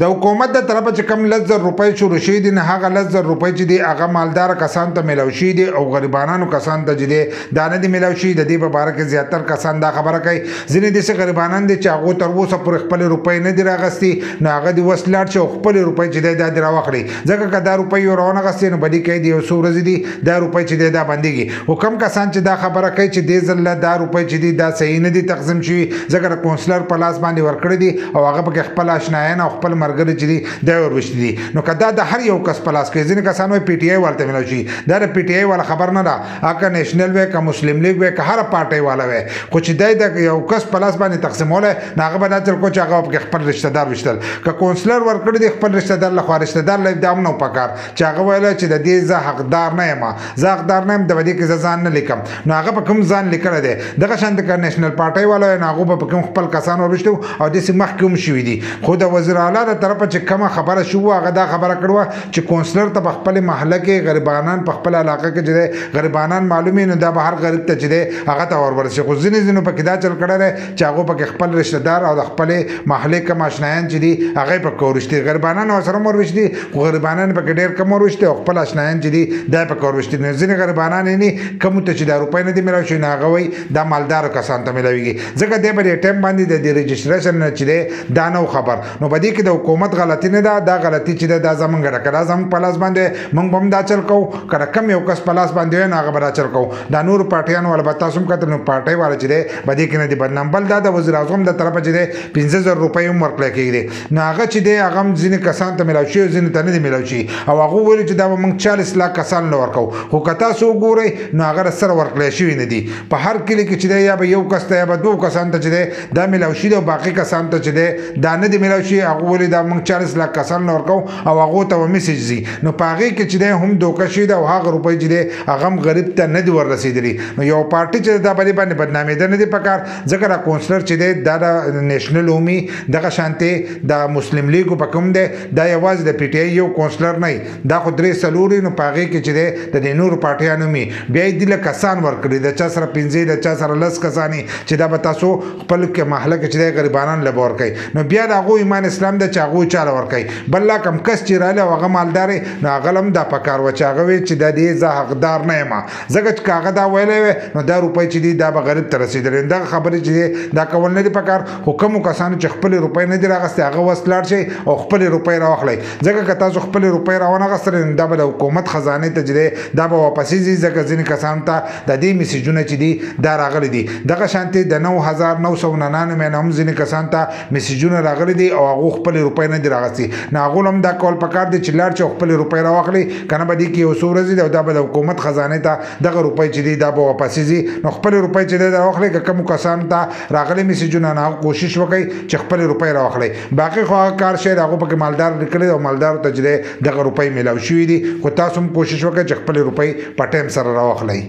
د حکومت د طرفه چې کم 1,00,000 روپۍ شروع شوي دي، نه هغه 1,00,000 روپۍ چې دي هغه مالدار کسانو ته میلاو شوي دي او غریبانو کسانو ته چې دي دا نه دي میلاو شوي. د دې په باره کې زیاتر کسان دا خبره کوي. ځینې داسې غریبانان دي چې هغو تر اوسه پورې خپلې روپۍ نه دي راغستي، نو هغه دې اوس لاړ شي او خپلې روپۍ چې دی دا دې راواخلي. ځکه که دا روپۍ یې راونغستې نو بدي کوي د یو څو ورځې دي دا روپۍ چې دی دا بندېږي. خو کم کسان چې دا خبره کوي چې دې ځل دا روپۍ چې دي دا صحیح نه دي تقسیم شوي، ځکه د کونسلر په لاس باندې ورکړي دي او هغه پکې خپل اشنایان او خپل ملګري چې دي دا وروشتي دي. نو که دا د هر یو کس په لاس کې ځینې کسان وایي پی ټي آی والته میلاو شي، دا د پی ټي آی والا خبر نه ده، هغه نیشنل وی که مسلم لیگ وی که هر پارټۍ والا وی، خو چې دی د یو کس په لاس باندې تقسیمولی نو هغه به دا چل کو چې هغه پکې خپل رشته دار وشتل. که کونسلر ورکړي دي خپل رشته دار لخوا، رشته دار له دا هم نه پکار چې هغه ویلی چې د دې زه حقدار نه یم، زه حقدار نه یم د دې کې زه ځان نه لیکم، نو هغه په کوم ځان لیکلی دی. دغه شانته که نیشنل پارټۍ والا وی نو هغو به په کوم خپل کسان ورشتو او داسې مخکې هم شوي دي. خو د وزیر اعلی د طرفه چې کومه خبره شوه هغه دا خبره کړې وه چې کونسلر ته په خپلې محله کې غریبانان په خپل علاقه کې چې دی غریبانان معلومي نو دا به هر غریب ته چې دی هغه ته ورورسي. خو ځینې پکې دا چل کړی دی چې هغو پکې خپل رشته دار او د خپلې محلې کم اشنایان چې دي هغه یې پکې وروشتي. غریبانان ورسره هم وروشتي خو غریبانان پکې ډېر کم وروشتي او خپل اشنایان چې دي دا یې پکې وروشتي. نو ځینې غریبانان یې کومو ته چې دا روپۍ نه دي میلاو شوي نو هغه وایي دا مالدارو کسانو ته میلاویږي، ځکه دی په دې ټایم باندې د دې رجسټریشن نه چې دی دا نه خبر. نو په دې کې د حکومت غلطي نه ده، دا غلطي چې ده دا زمونږ ده، که دا زمونږ په لاس باندې موږ به هم دا چل کوو، که د کم یو کس په لاس باندې وي نو هغه به دا چل کوو. دا نورو پارټیانو والا به تاسو هم کتل نو پارټۍ والا چې دی په دې کې نه دي بدنام. بل دا د وزیر اعظم د طرفه چې دی 15,000 روپۍ هم ورکړی کېږي، نو هغه چې دی هغه هم ځینې کسانو ته میلاو شوي او ځینې ته نه دي میلاو شوي او هغو ویلي چې دا به موږ 40 لاک کسانو له ورکوو. خو که تاسو وګورئ نو هغه سره ورکړی شوي نه دي. په هر کلي کې چې دی یا به یو کس ته یا به 2 کسانو ته چې دی دا میلاو شوي دي او باقي کسانو ته چې دی دا نه دي میلاو شوي. هغه ویلي دا موږ 40 لاک کسانو له ورکوو او هغو ته به میسج ځي. نو په هغې کې چې دی هم دوکه شوي ده او هغه روپۍ چې دی هغه هم غریب ته نه دي وررسېدلي. نو یو پارټي چې دا په دې باندې بدنامېده نه دي پکار، ځکه دا کونسلر چې دی دا د نیشنل اومي دغه شانتې د مسلم لیګو په کوم دی دا یوازې د پی ټي آی یو کونسلر نه دا خو 3-4 نو په هغې کې چې دی د دې نورو پارټیانو مي بیا یې دله کسان ورکړي، د چا سره 15 د چا سره 10 کسانې چې دا به تاسو خپل محله کې چې دی غریبانان له به ورکوي. نو بیا د هغو ایمان اسلام ده چې هغوی چاله ورکوي. بل لا کم کس چې رالی او هغه مالدار نو هغه هم دا پکار وه چې هغه وایي چې د دې زه حقدار نه یم، ځکه چې که هغه دا ویلی وی نو دا روپۍ چې دي دا به غریب ته رسېدلې. دغه خبرې چې دی دا کول نه دي پکار. خو کومو کسانو چې خپلې روپۍ نه دي راغستې هغه اوس لاړ شئ او خپلې روپۍ راواخلئ، ځکه که تاسو خپلې روپۍ راونغستلې نو دا به د حکومت خزانې ته چې دی دا به واپسې ځي، ځکه ځینې کسانو ته د دې میسیجونه چې دي دا راغلي دي. دغه شانتې د 9,999 نه هم ځینې کسانو ته میسیجونه راغلي دي او هغو خپلې روپۍ نه دي راغستې. نو هغو هم دا کول پکار دی چې لاړ شي او خپلې روپۍ راواخلي، که نه به دې کې یو څو ورځې دي او دا به د حکومت خزانې ته دغه روپۍ چې دي دا به واپسې ځي. نو خپلې روپۍ چې دی دا راواخلئ، که کومو کسانو ته راغلي میسیجونه نو هغه کوشش وکړئ چې خپلې روپۍ راواخلئ. باقي خو هغه کار شی د هغو پکې مالدار لیکلی دی او مالدارو ته چې دی دغه روپۍ میلاو شوي دي. خو تاسو هم کوشش وکړئ چې خپلې روپۍ په ټایم سره راواخلئ.